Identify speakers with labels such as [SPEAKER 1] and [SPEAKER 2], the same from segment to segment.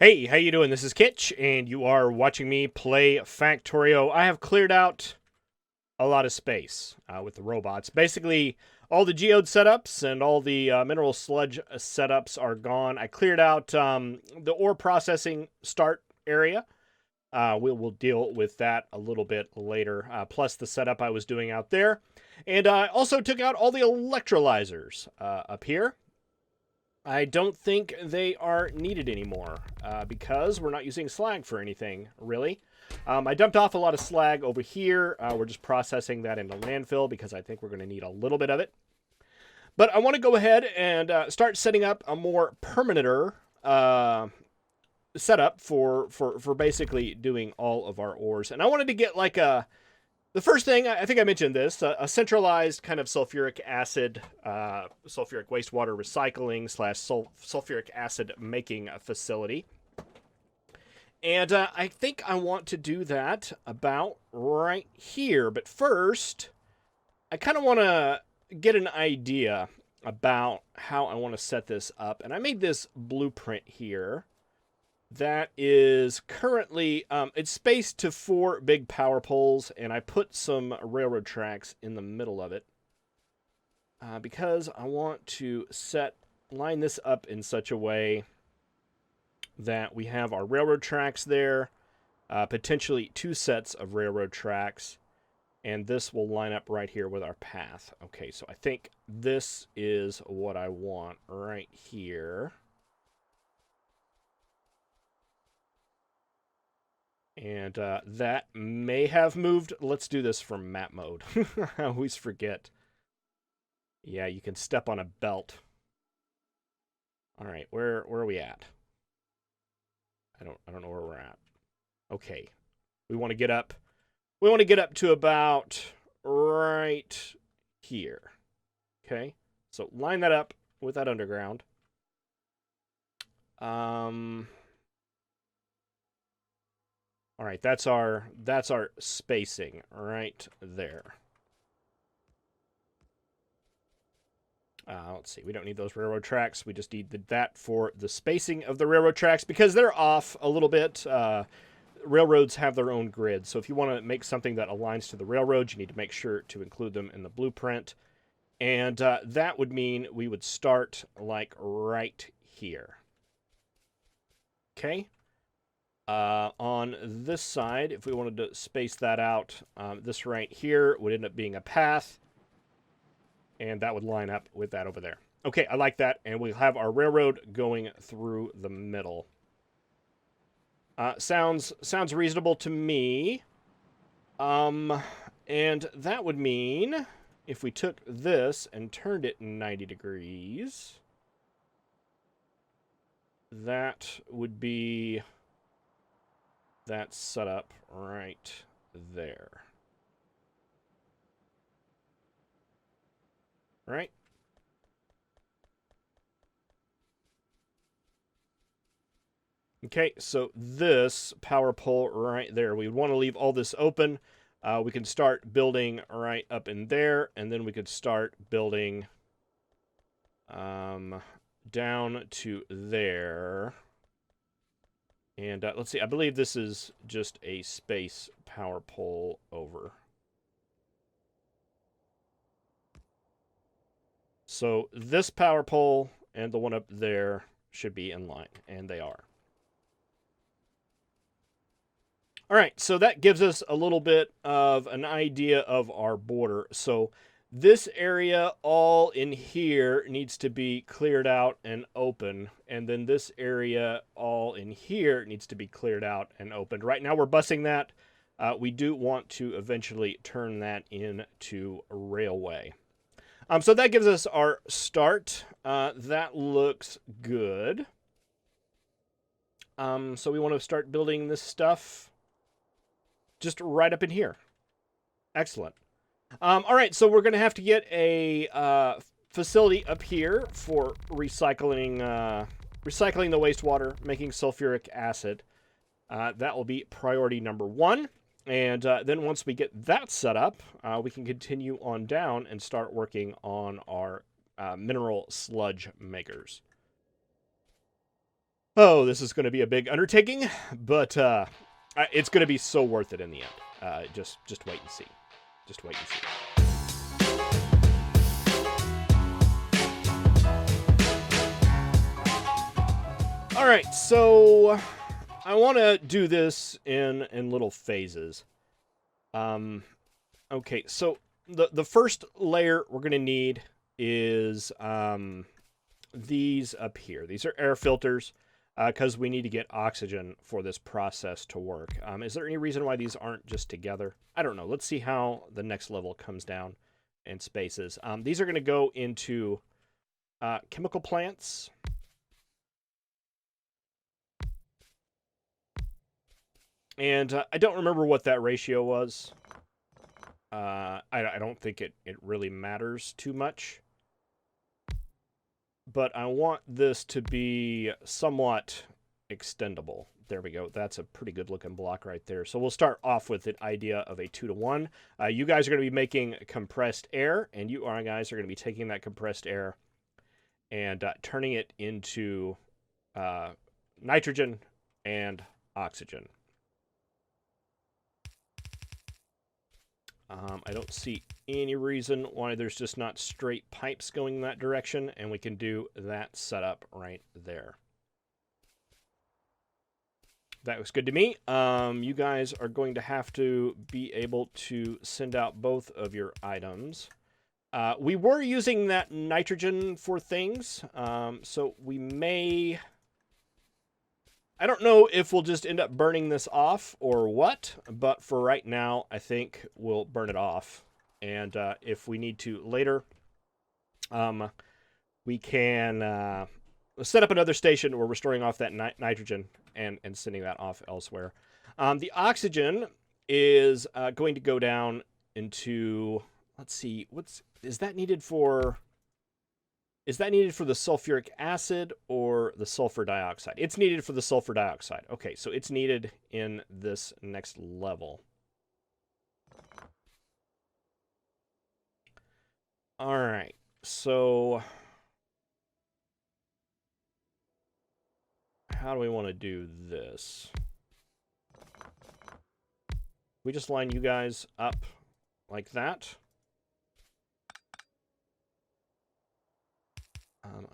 [SPEAKER 1] Hey, how you doing? This is Kitch, and you are watching me play Factorio. I have cleared out a lot of space with the robots. Basically, all the geode setups and all the mineral sludge setups are gone. I cleared out the ore processing start area. We'll deal with that a little bit later, plus the setup I was doing out there. And I also took out all the electrolyzers up here. I don't think they are needed anymore because we're not using slag for anything, really. I dumped off a lot of slag over here. We're just processing that into landfill because I think we're going to need a little bit of it. But I want to go ahead and start setting up a more permanenter setup for basically doing all of our ores. And I wanted to get like the first thing, I think I mentioned this, a centralized kind of sulfuric acid, sulfuric wastewater recycling slash sulfuric acid making facility. And I think I want to do that about right here. But first, I kind of want to get an idea about how I want to set this up. And I made this blueprint here that is currently it's spaced to 4 big power poles, and I put some railroad tracks in the middle of it because I want to line this up in such a way that we have our railroad tracks there, potentially 2 sets of railroad tracks, and this will line up right here with our path. Okay, so I think this is what I want right here. And that may have moved. Let's do this from map mode. I always forget. Yeah, you can step on a belt. All right, where are we at? I don't know where we're at. Okay. We want to get up. We want to get up to about right here. Okay? So line that up with that underground. All right, that's our spacing right there. Let's see, we don't need those railroad tracks. We just need that for the spacing of the railroad tracks because they're off a little bit. Railroads have their own grid, so if you want to make something that aligns to the railroad, you need to make sure to include them in the blueprint. And that would mean we would start like right here. Okay? On this side, if we wanted to space that out, this right here would end up being a path, and that would line up with that over there. Okay, I like that, and we'll have our railroad going through the middle. Sounds reasonable to me. And that would mean if we took this and turned it 90 degrees, that would be that set up right there. Right? Okay, so this power pole right there, we would want to leave all this open. We can start building right up in there, and then we could start building down to there. And let's see, I believe this is just a space power pole over. So this power pole and the one up there should be in line, and they are. All right, so that gives us a little bit of an idea of our border. So this area all in here needs to be cleared out and open. And then this area all in here needs to be cleared out and opened. Right now we're bussing that. We do want to eventually turn that into a railway. So that gives us our start. That looks good. So we want to start building this stuff just right up in here. Excellent. All right, so we're going to have to get a facility up here for recycling the wastewater, making sulfuric acid. That will be priority number 1. And then once we get that set up, we can continue on down and start working on our mineral sludge makers. Oh, this is going to be a big undertaking, but it's going to be so worth it in the end. Just wait and see. Just wait and see. All right, so I want to do this in little phases. Okay, so the first layer we're going to need is these up here. These are air filters because we need to get oxygen for this process to work. Is there any reason why these aren't just together? I don't know. Let's see how the next level comes down in spaces. These are going to go into chemical plants. And I don't remember what that ratio was. I don't think it really matters too much. But I want this to be somewhat extendable. There we go. That's a pretty good looking block right there. So we'll start off with the idea of a 2-to-1. You guys are going to be making compressed air, and you guys are going to be taking that compressed air and turning it into nitrogen and oxygen. I don't see any reason why there's just not straight pipes going in that direction, and we can do that setup right there. That looks good to me. You guys are going to have to be able to send out both of your items. We were using that nitrogen for things, so we may... I don't know if we'll just end up burning this off or what, but for right now, I think we'll burn it off. And if we need to later, we can set up another station where we're storing off that nitrogen and sending that off elsewhere. The oxygen is going to go down into, let's see, is that needed for... Is that needed for the sulfuric acid or the sulfur dioxide? It's needed for the sulfur dioxide. Okay, so it's needed in this next level. All right, so how do we want to do this? We just line you guys up like that.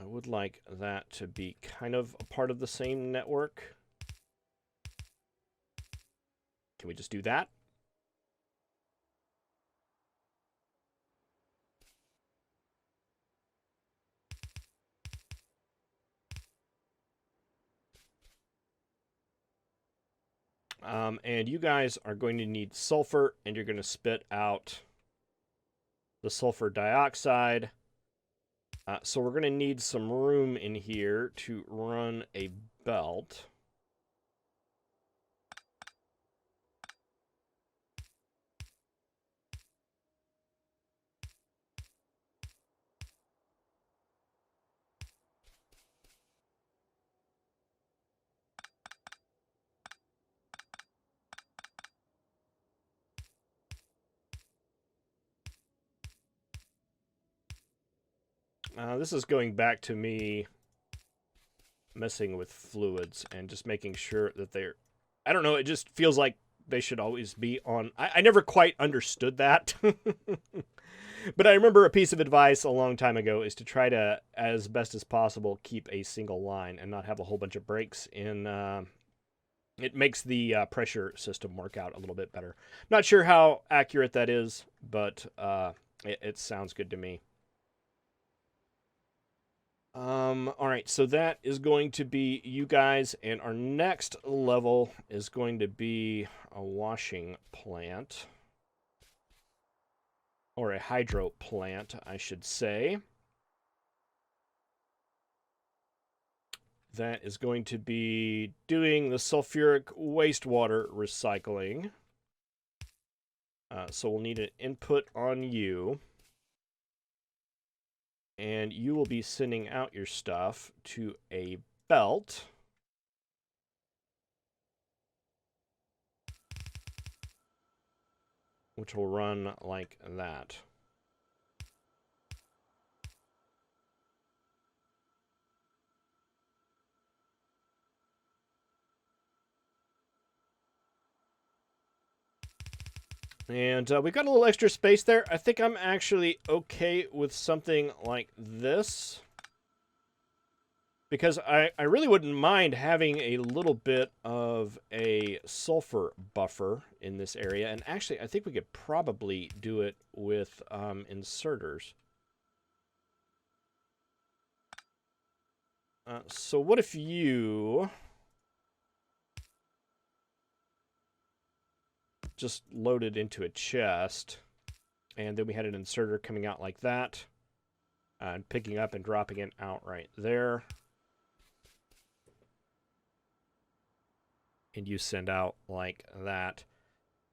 [SPEAKER 1] I would like that to be kind of a part of the same network. Can we just do that? And you guys are going to need sulfur, and you're going to spit out the sulfur dioxide. So we're going to need some room in here to run a belt. This is going back to me messing with fluids and just making sure that they're... I don't know, it just feels like they should always be on... I never quite understood that. But I remember a piece of advice a long time ago is to try to, as best as possible, keep a single line and not have a whole bunch of breaks in... it makes the pressure system work out a little bit better. Not sure how accurate that is, but it sounds good to me. All right, so that is going to be you guys, and our next level is going to be a washing plant. Or a hydro plant, I should say. That is going to be doing the sulfuric wastewater recycling. So we'll need an input on you. And you will be sending out your stuff to a belt. Which will run like that. And we've got a little extra space there. I think I'm actually okay with something like this. Because I really wouldn't mind having a little bit of a sulfur buffer in this area. And actually, I think we could probably do it with inserters. So what if you just loaded into a chest, and then we had an inserter coming out like that, and picking up and dropping it out right there. And you send out like that.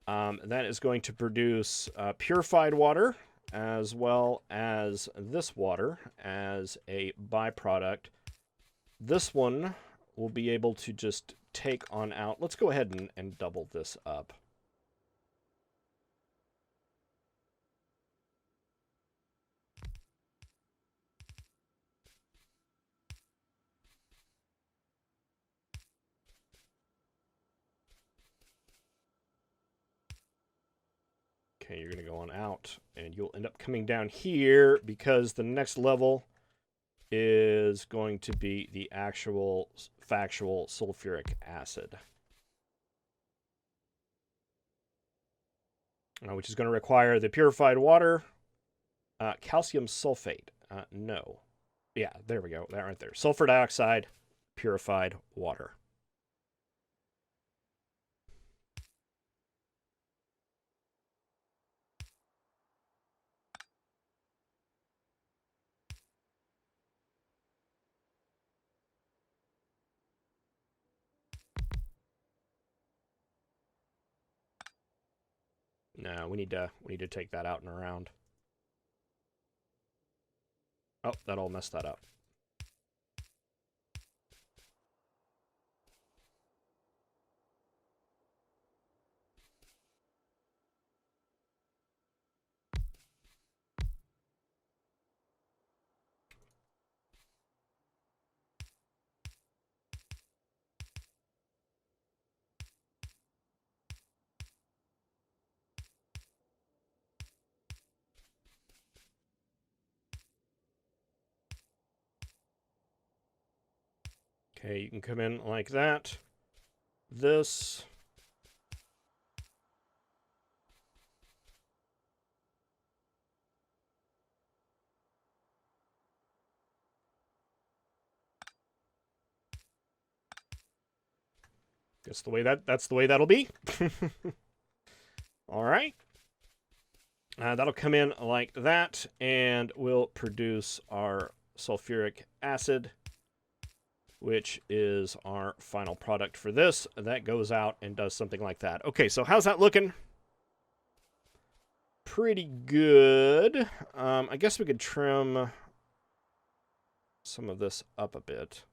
[SPEAKER 1] That is going to produce purified water as well as this water as a byproduct. This one will be able to just take on out. Let's go ahead and double this up. Okay, you're going to go on out, and you'll end up coming down here because the next level is going to be the actual factual sulfuric acid, which is going to require the purified water, calcium sulfate. No. Yeah, there we go. That right there. Sulfur dioxide, purified water. No, we need to take that out and around. Oh, that'll mess that up. Okay, you can come in like that. This. That's the way that'll be. All right. That'll come in like that, and we'll produce our sulfuric acid, which is our final product for this. That goes out and does something like that. Okay, so how's that looking? Pretty good. I guess we could trim some of this up a bit.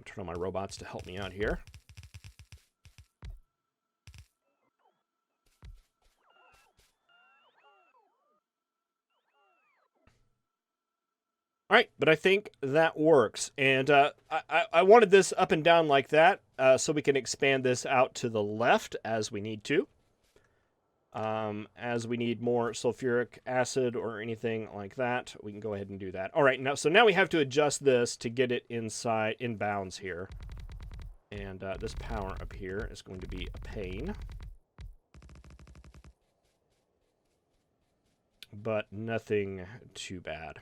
[SPEAKER 1] Turn on my robots to help me out here. All right, but I think that works. And I wanted this up and down like that so we can expand this out to the left as we need to. As we need more sulfuric acid or anything like that, we can go ahead and do that. All right, now we have to adjust this to get it in bounds here. And this power up here is going to be a pain. But nothing too bad.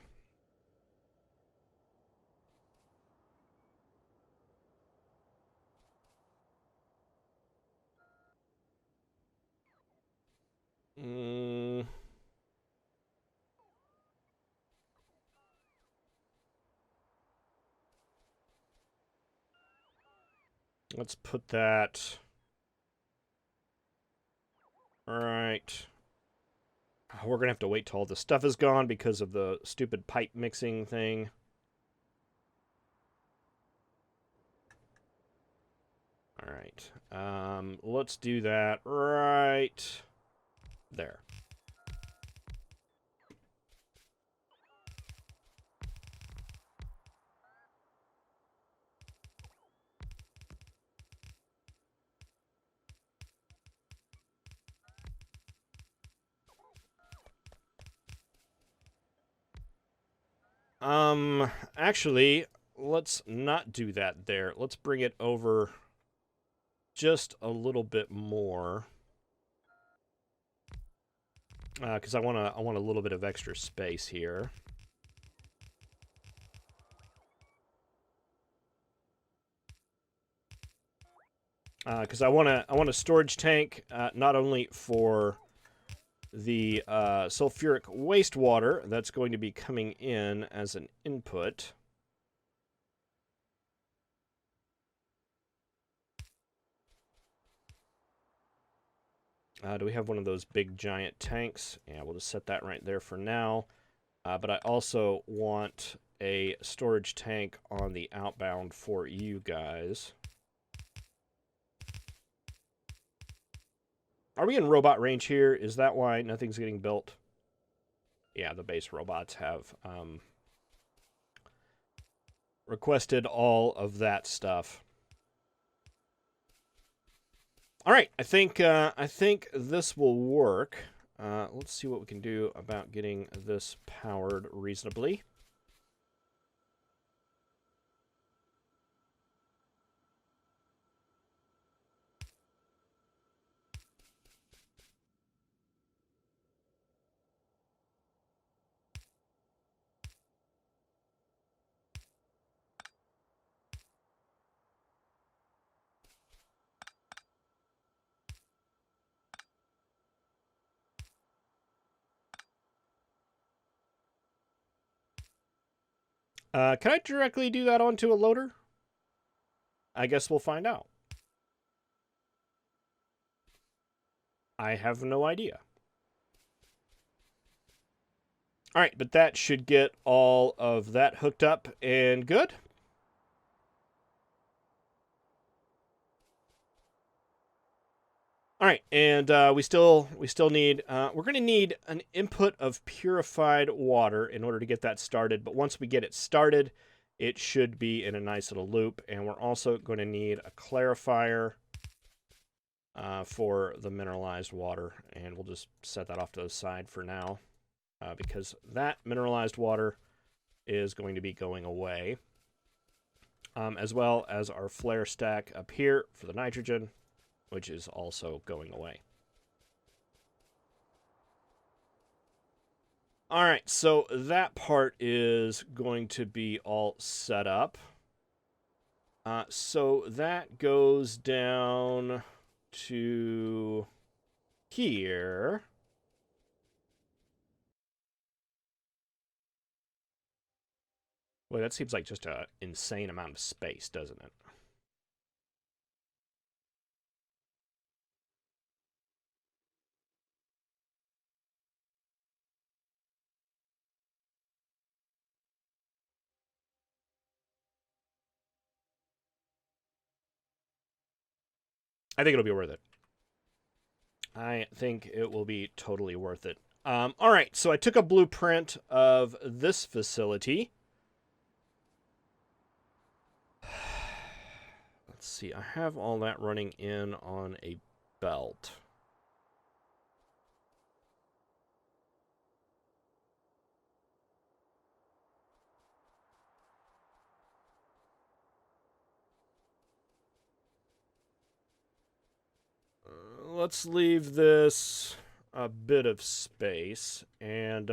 [SPEAKER 1] Let's put that. All right. We're going to have to wait till all the stuff is gone because of the stupid pipe mixing thing. All right. Let's do that right there. Actually, let's not do that there. Let's bring it over just a little bit more. Because I want a little bit of extra space here. Because I want a storage tank not only for the sulfuric wastewater that's going to be coming in as an input. Do we have one of those big giant tanks? Yeah, we'll just set that right there for now. But I also want a storage tank on the outbound for you guys. Are we in robot range here? Is that why nothing's getting built? Yeah, the base robots have requested all of that stuff. All right, I think this will work. Let's see what we can do about getting this powered reasonably. Can I directly do that onto a loader? I guess we'll find out. I have no idea. All right, but that should get all of that hooked up and good. All right, and we still need we're going to need an input of purified water in order to get that started. But once we get it started, it should be in a nice little loop, and we're also going to need a clarifier for the mineralized water, and we'll just set that off to the side for now because that mineralized water is going to be going away, as well as our flare stack up here for the nitrogen, which is also going away. All right, so that part is going to be all set up. So that goes down to here. Well, that seems like just an insane amount of space, doesn't it? I think it'll be worth it. I think it will be totally worth it. All right, so I took a blueprint of this facility. Let's see, I have all that running in on a belt. Let's leave this a bit of space, and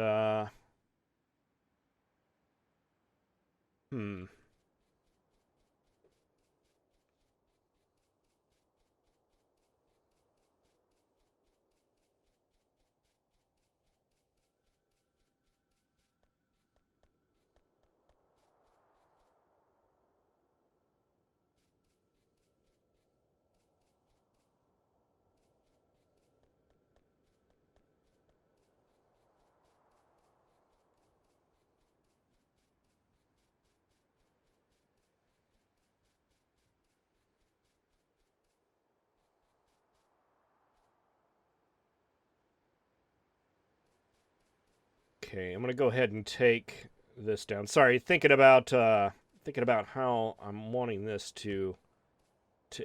[SPEAKER 1] okay, I'm gonna go ahead and take this down. Sorry, thinking about how I'm wanting this to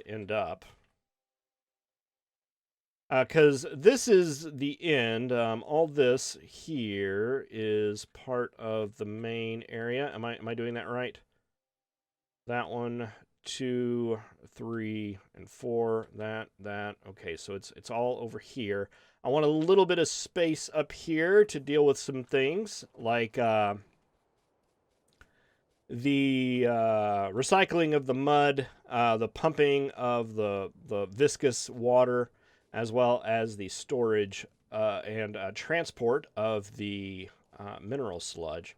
[SPEAKER 1] end up. Because this is the end. All this here is part of the main area. Am I doing that right? That one, 2, 3, and 4. That. Okay, so it's all over here. I want a little bit of space up here to deal with some things like the recycling of the mud, the pumping of the viscous water, as well as the storage and transport of the mineral sludge.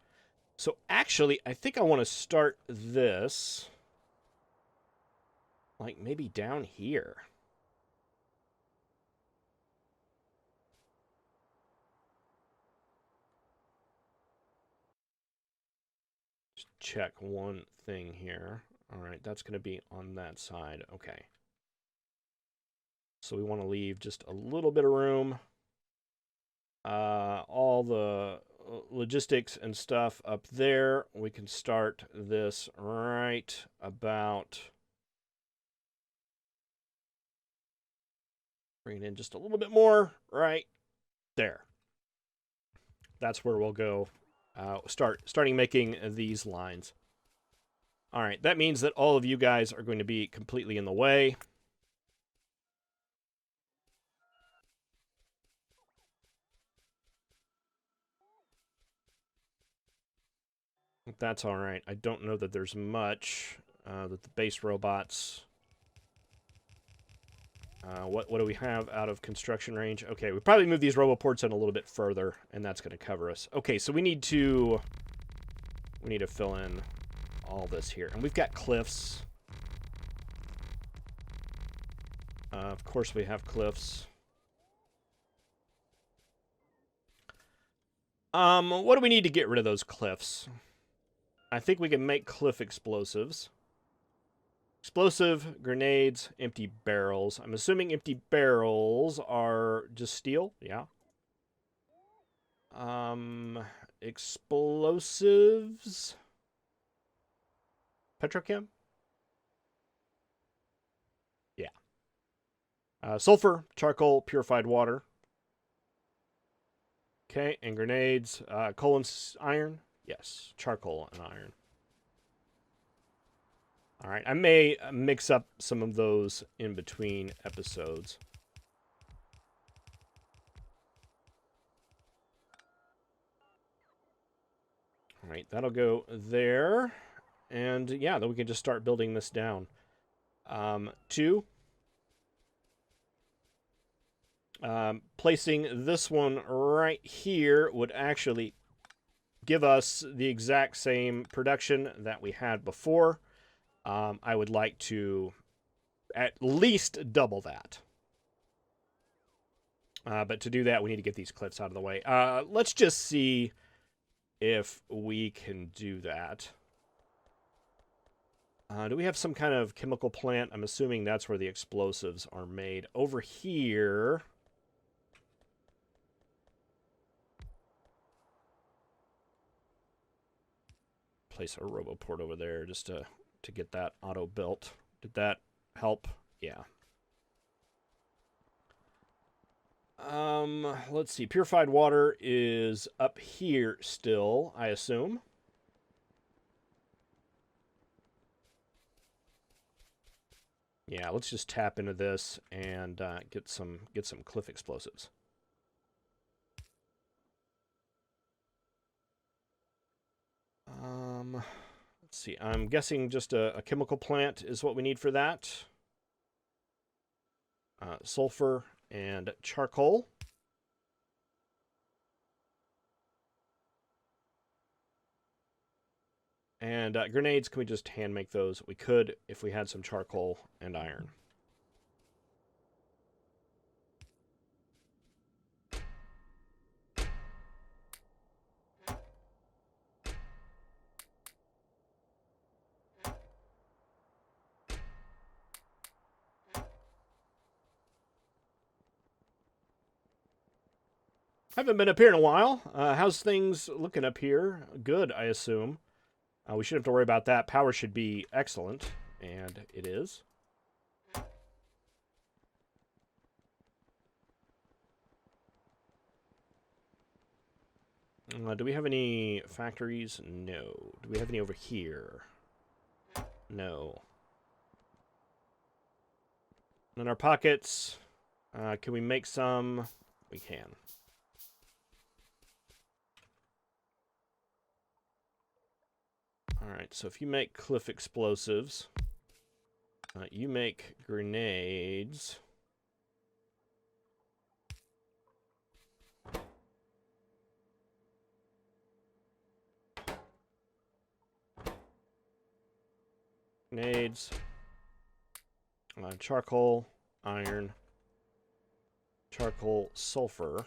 [SPEAKER 1] So actually, I think I want to start this, like, maybe down here. Just check one thing here. All right, that's going to be on that side. Okay. So we want to leave just a little bit of room. All the logistics and stuff up there. We can start this right about, bring it in just a little bit more, right there. That's where we'll go. Starting making these lines. All right, that means that all of you guys are going to be completely in the way. That's all right. I don't know that there's much that the base robots. What do we have out of construction range? Okay, we probably move these roboports in a little bit further, and that's going to cover us. Okay, so we need to fill in all this here, and we've got cliffs. Of course, we have cliffs. What do we need to get rid of those cliffs? I think we can make cliff explosives. Explosive, grenades, empty barrels. I'm assuming empty barrels are just steel. Yeah. Explosives. Petrochem? Yeah. Sulfur, charcoal, purified water. Okay, and grenades. Coal and iron? Yes, charcoal and iron. All right, I may mix up some of those in between episodes. All right, that'll go there. And yeah, then we can just start building this down. 2. Placing this one right here would actually give us the exact same production that we had before. I would like to at least double that. But to do that, we need to get these cliffs out of the way. Let's just see if we can do that. Do we have some kind of chemical plant? I'm assuming that's where the explosives are made. Over here. Place a roboport over there just to get that auto built. Did that help? Yeah. Let's see. Purified water is up here still, I assume. Yeah, let's just tap into this and get some cliff explosives. Let's see. I'm guessing just a chemical plant is what we need for that. Sulfur and charcoal. And grenades, can we just hand make those? We could if we had some charcoal and iron. Haven't been up here in a while. How's things looking up here? Good, I assume. We shouldn't have to worry about that. Power should be excellent, and it is. Do we have any factories? No. Do we have any over here? No. In our pockets, can we make some? We can. Alright, so if you make cliff explosives, you make grenades. Grenades. Charcoal, iron, charcoal, sulfur.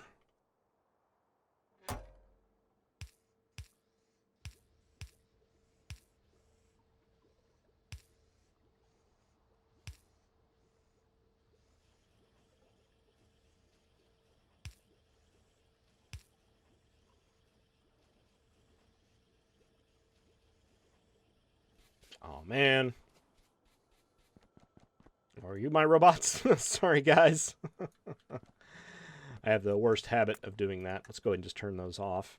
[SPEAKER 1] Oh, man. Are you my robots? Sorry, guys. I have the worst habit of doing that. Let's go ahead and just turn those off.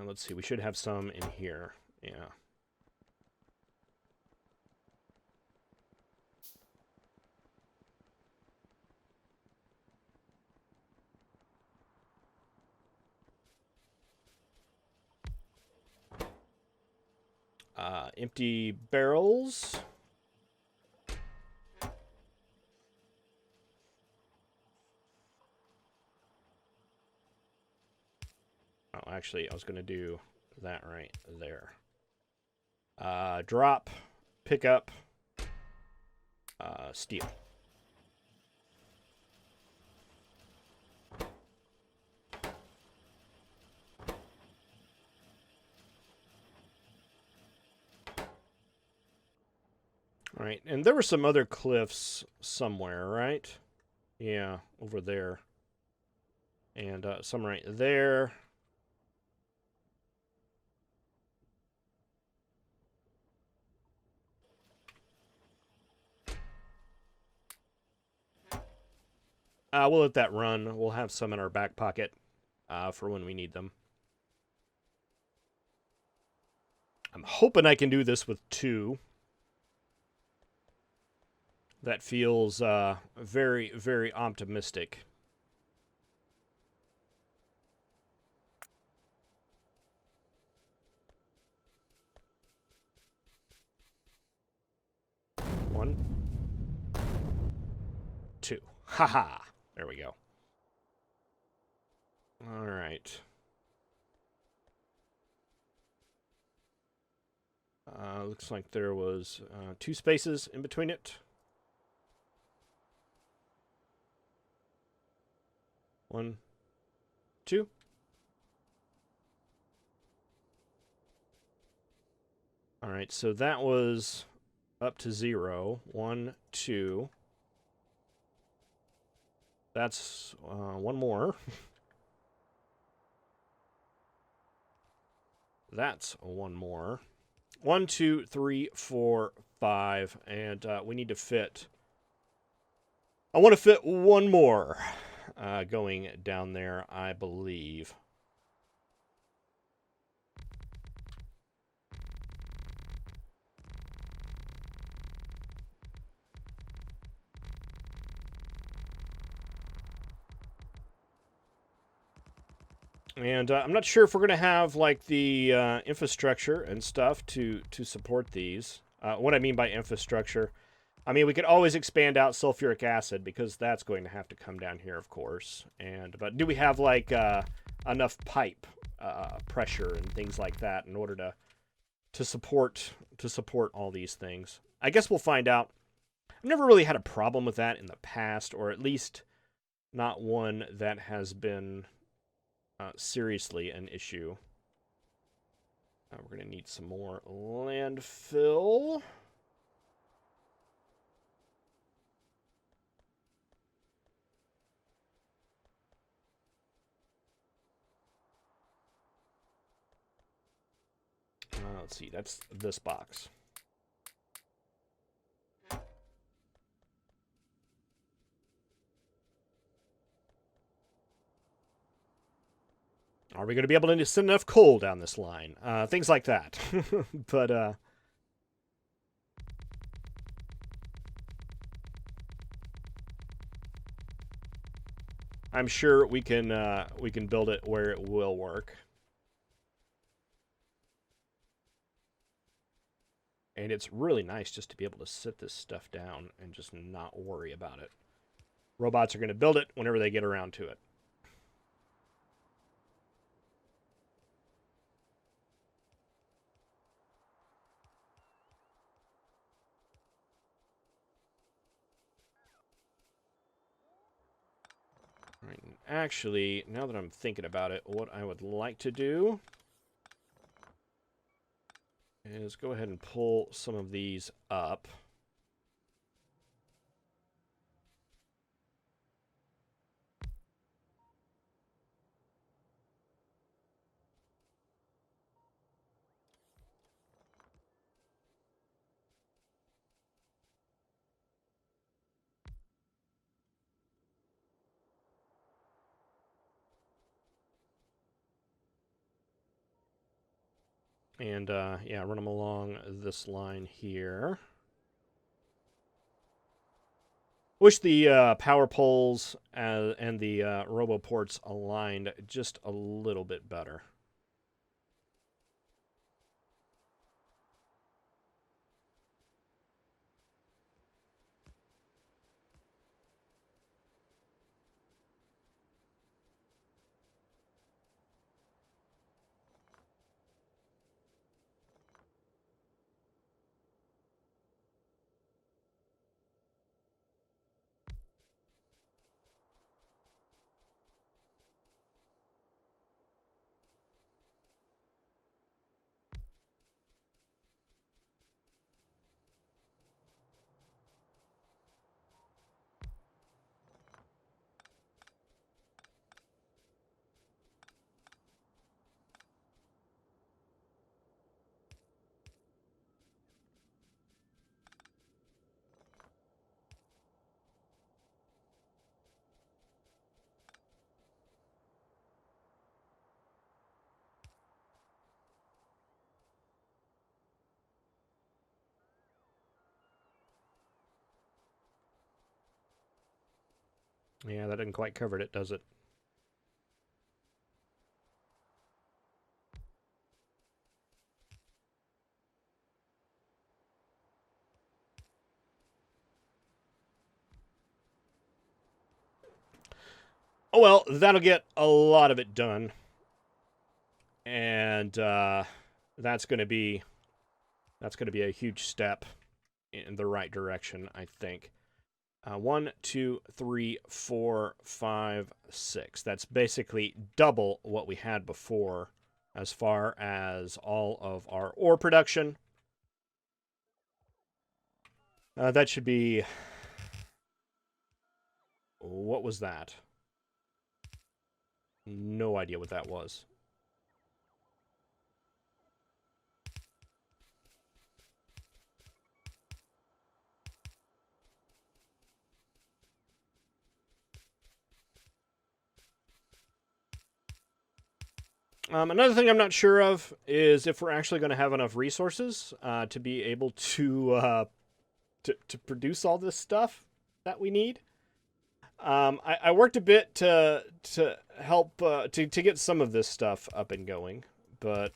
[SPEAKER 1] Let's see. We should have some in here. Yeah. Empty barrels. Oh, actually, I was going to do that right there. Drop, pick up, steel. All right, and there were some other cliffs somewhere, right? Yeah, over there. And some right there. We'll let that run. We'll have some in our back pocket for when we need them. I'm hoping I can do this with 2. That feels very, very optimistic. One, 2. Haha. There we go. All right. Looks like there was 2 spaces in between it. 1, 2. All right, so that was up to 0. 1, 2. That's 1 more. That's 1 more. 1, 2, 3, 4, 5, and we need to fit. I want to fit 1 more going down there, I believe. And I'm not sure if we're going to have like the infrastructure and stuff to support these. What I mean by infrastructure, I mean we could always expand out sulfuric acid because that's going to have to come down here, of course. But do we have like enough pipe pressure and things like that in order to support all these things? I guess we'll find out. I've never really had a problem with that in the past, or at least not one that has been seriously an issue. We're going to need some more landfill. Let's see, that's this box. Are we going to be able to send enough coal down this line? Things like that. But I'm sure we can build it where it will work. And it's really nice just to be able to sit this stuff down and just not worry about it. Robots are going to build it whenever they get around to it. Right, actually, now that I'm thinking about it, what I would like to do is go ahead and pull some of these up. And, yeah, run them along this line here. Wish the power poles and the roboports aligned just a little bit better. Yeah, that didn't quite cover it, does it? Oh well, that'll get a lot of it done. And that's going to be a huge step in the right direction, I think. 1, 2, 3, 4, 5, 6. That's basically double what we had before as far as all of our ore production. That should be... What was that? No idea what that was. Another thing I'm not sure of is if we're actually going to have enough resources to be able to produce all this stuff that we need. I worked a bit to help to get some of this stuff up and going, but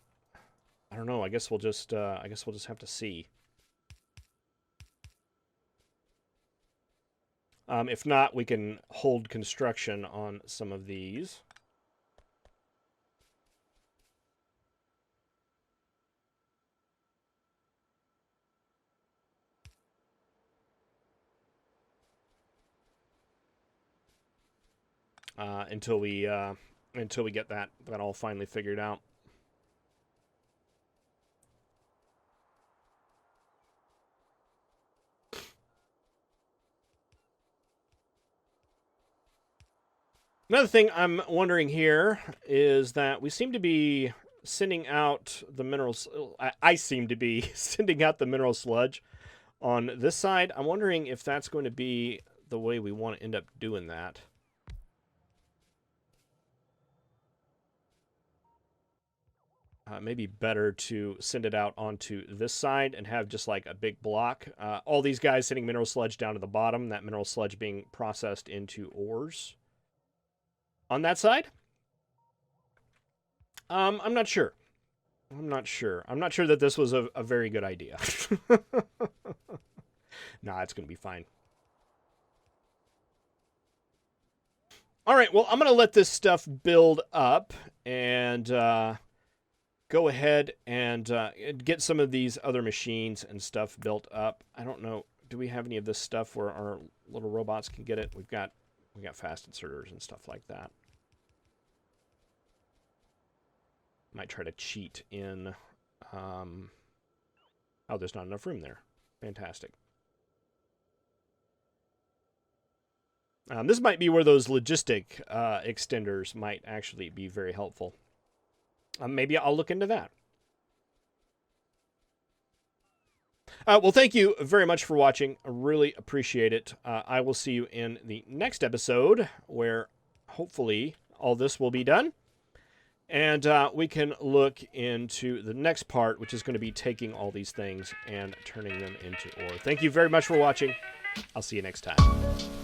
[SPEAKER 1] I don't know. I guess we'll just have to see. If not, we can hold construction on some of these. Until we get that all finally figured out. Another thing I'm wondering here is that we seem to be sending out the minerals. I seem to be sending out the mineral sludge on this side. I'm wondering if that's going to be the way we want to end up doing that. maybe better to send it out onto this side and have just like a big block. All these guys sending mineral sludge down to the bottom, that mineral sludge being processed into ores. On that side? I'm not sure. I'm not sure. I'm not sure that this was a very good idea. Nah, it's going to be fine. All right, well, I'm going to let this stuff build up and go ahead and get some of these other machines and stuff built up. I don't know. Do we have any of this stuff where our little robots can get it? We got fast inserters and stuff like that. Might try to cheat in. Oh, there's not enough room there. Fantastic. This might be where those logistic extenders might actually be very helpful. Maybe I'll look into that. Well, thank you very much for watching. I really appreciate it. I will see you in the next episode where hopefully all this will be done. And we can look into the next part, which is going to be taking all these things and turning them into ore. Thank you very much for watching. I'll see you next time.